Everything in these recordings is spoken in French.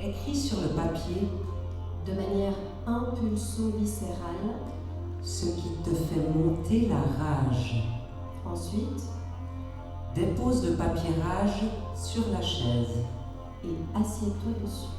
écrit sur le papier de manière impulso-viscérale. ce qui te fait monter la rage. Ensuite, Dépose le papier rage sur la chaise. et assieds-toi dessus.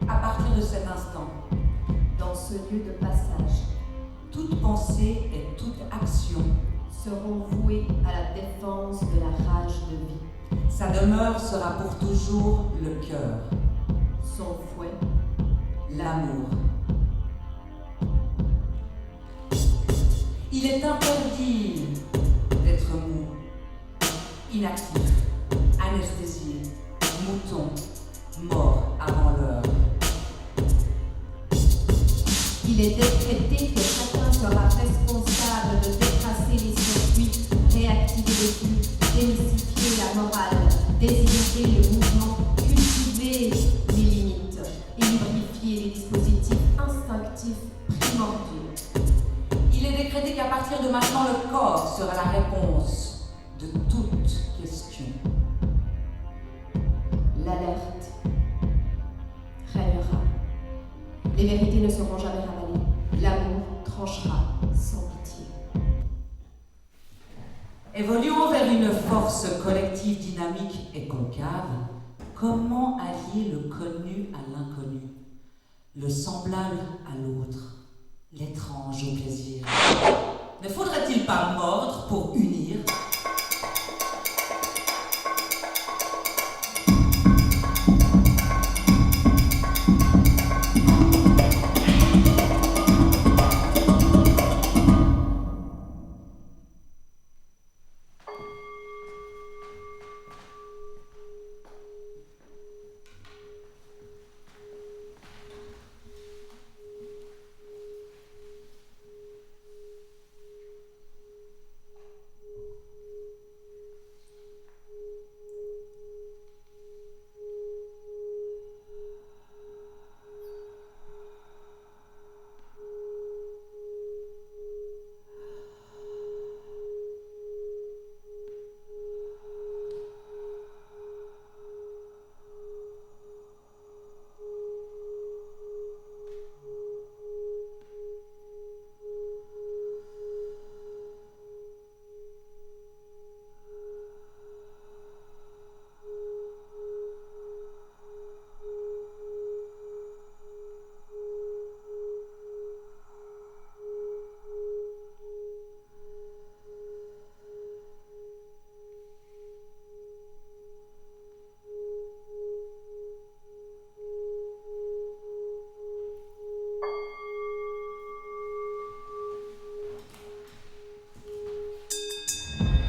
À partir de cet instant, Dans ce lieu de passage, toute pensée et toute action, seront voués à la défense de la rage de vie. sa demeure sera pour toujours le cœur, Son fouet, l'amour. Il est interdit d'être mou, inactif, anesthésié, mouton, mort avant l'heure. il est décrété que chacun sera responsable de détracer les circuits, réactiver les flux, démystifier la morale, désinhiber le mouvement, cultiver les limites et lubrifier les dispositifs instinctifs primordiaux. Il est décrété qu'à partir de maintenant, le corps sera la réponse de toute question. L'alerte régnera. Les vérités ne seront jamais ravalées. L'amour tranchera sans pitié. Évoluons vers une force collective dynamique et concave. Comment allier le connu à l'inconnu, le semblable à l'autre, l'étrange au plaisir? Ne faudrait-il pas mordre pour unir?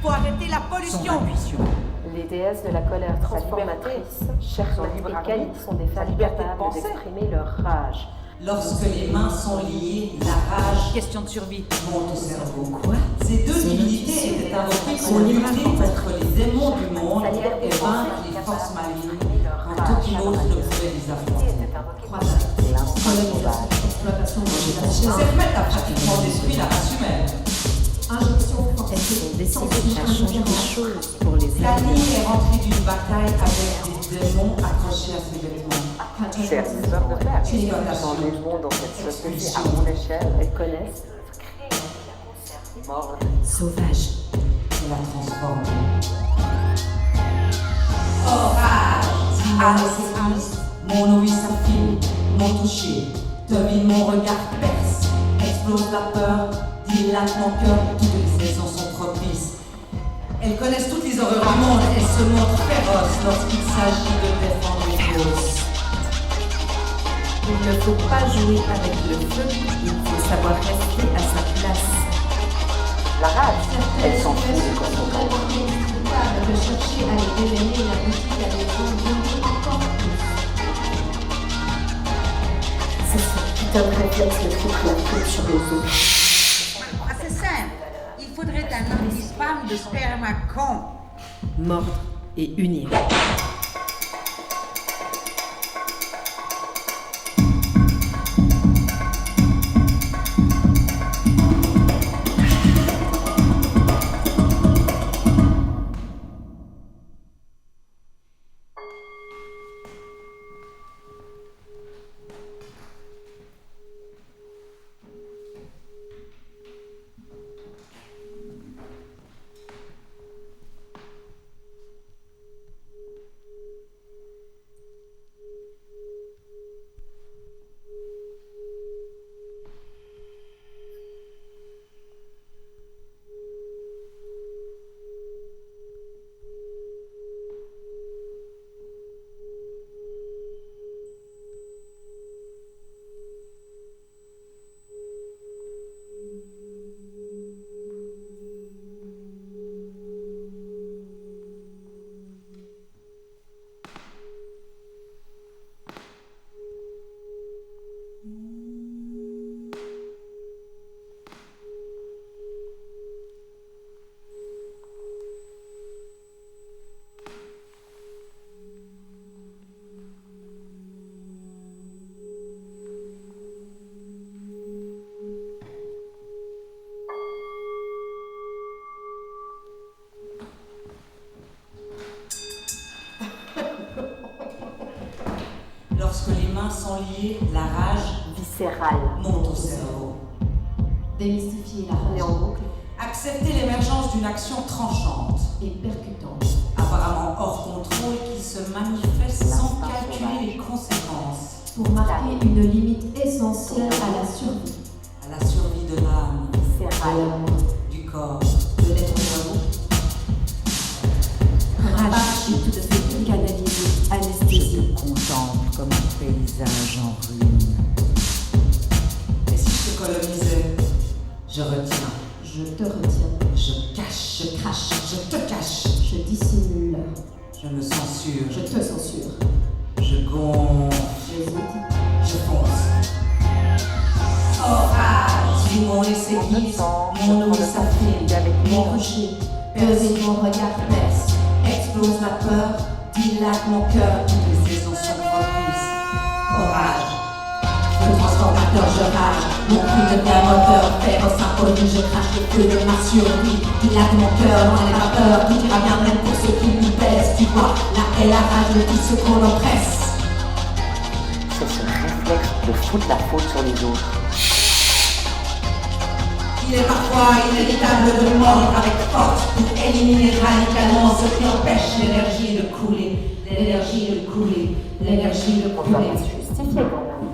Faut arrêter la pollution. Les déesses de la colère transformatrice, Shermat et Kali, sont des femmes capables d'exprimer leur rage. Lorsque les mains sont liées, la rage, Question de survie. monte au cerveau. Quoi? Ces deux divinités étaient invoquées pour lutter contre les démons du monde et vaincre les forces malignes, quand aucune autre ne pouvait les affronter. C'est remettre à pratiquement détruit la race humaine. Injection Elles sont décidées à changer des choses pour les La aider. ligne est rentrée d'une bataille avec des démons accrochés à ses vêtements. C'est à 6 heures de faire. Exploitation, Changer le monde dans cette société à mon échelle, Elles connaissent mort. Sauvage. et la transforme. Orage, mon ouïe s'affine, mon toucher, domine mon regard perce, explose la peur, dilate mon cœur, toutes les saisons sont propices. Elles connaissent toutes les horreurs du monde, elles se montrent féroces lorsqu'il s'agit de défendre les causes. Il ne faut pas jouer avec le feu, il faut savoir rester à sa place. La rage, elle s'en fout Certaines du situations sont contrôle. tellement inextricables que chercher à les démêler aboutit à les envoyer encore plus. C'est ce putain de réflexe de foutre la faute sur les autres. Ah, c'est simple. Il faudrait un anti-spam de sperme à con. Mordre et unir. Lorsque les mains sont liées, la rage Viscérale. monte au cerveau. Démystifier la On est en rage boucle. Accepter l'émergence d'une action tranchante, et percutante. apparemment hors contrôle, qui se manifeste sans L'instinct calculer sauvage. les conséquences, Pour marquer une limite essentielle à la survie à la survie de l'âme, de Viscérale. l'amour, du corps. de l'être humain. Rage toute fait canaliser, anesthésie. Contemple comme un paysage en ruine. Et si je te colonisais, je retiens, Je te retiens, je cache, je crache, je te cache, je dissimule, je me censure, je te censure, je gonfle, j'hésite, je fonce. Orage, ils m'ont laissé guise, mon eau s'affine, avec mon moi. rocher, peser mon regard perce, explose la peur, dilate mon cœur, toutes les saisons sont propices. Orage, le transformateur, je rage, mon cri devient moteur, féroce inconnu, je crache le feu de ma survie, dilate mon cœur, loin les vapeurs, tout ira bien même pour ceux qui nous baissent, tu vois, la haine, la rage de tout ce qu'on oppresse. C'est ce réflexe de foutre la faute sur les autres. il est parfois inévitable de mordre avec force pour éliminer radicalement ce qui empêche l'énergie de couler, l'énergie de couler, l'énergie de On doit couler. pas se justifier quand même.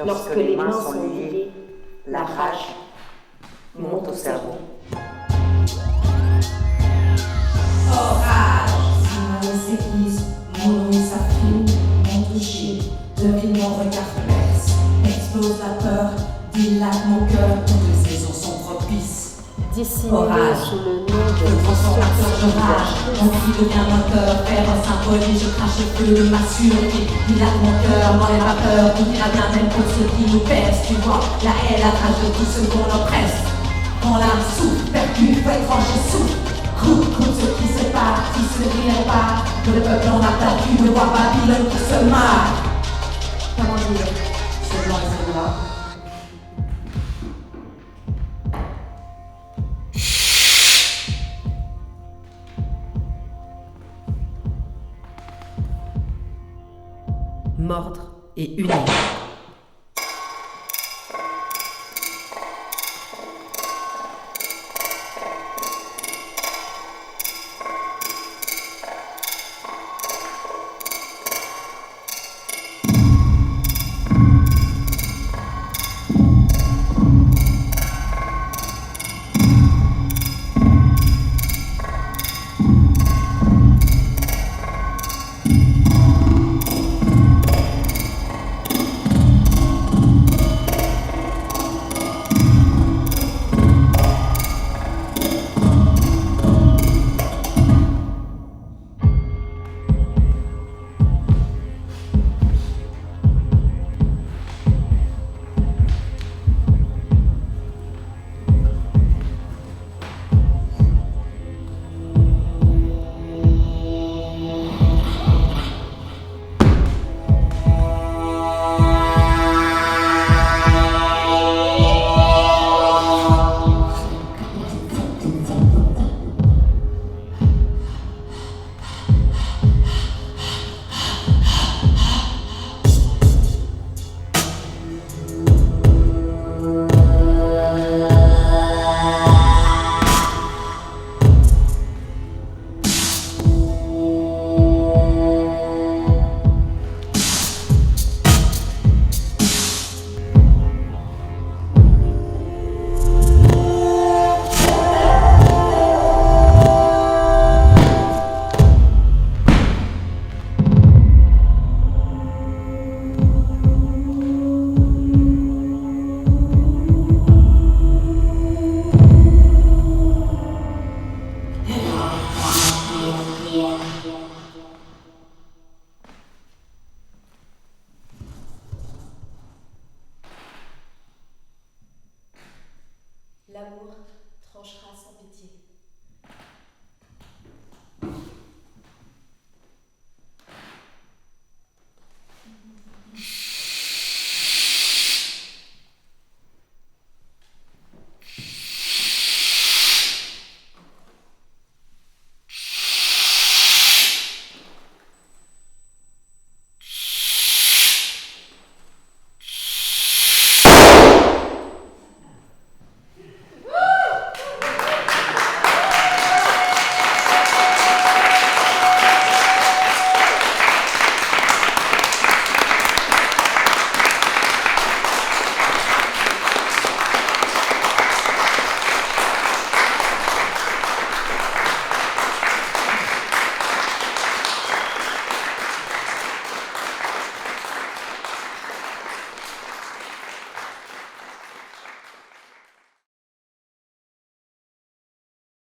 Lorsque les mains sont liées, la rage monte au cerveau. Orage, Simone s'église, mon et sa fille m'ont touché, devine mon regard perce, explose la peur, dilate mon cœur, toutes les saisons sont propices. Dissimulé Orage, sous le nom de le transformateur de rage, mon cri devient moteur, faire un symbole, je crache le feu de ma sûreté, dilate mon cœur, m'enlève ma peur, tout ira bien même pour ceux qui nous pèsent, tu vois, la haine, la rage de tout ce qu'on oppresse. Quand l'âme souffle, percute, faut être tranché, souffle. Coupe ceux qui se partent, qui se réparent. Le peuple en a perdu, le roi Babylone qui se marre. Comment dire, ce blanc et ce noir. Mordre et unir.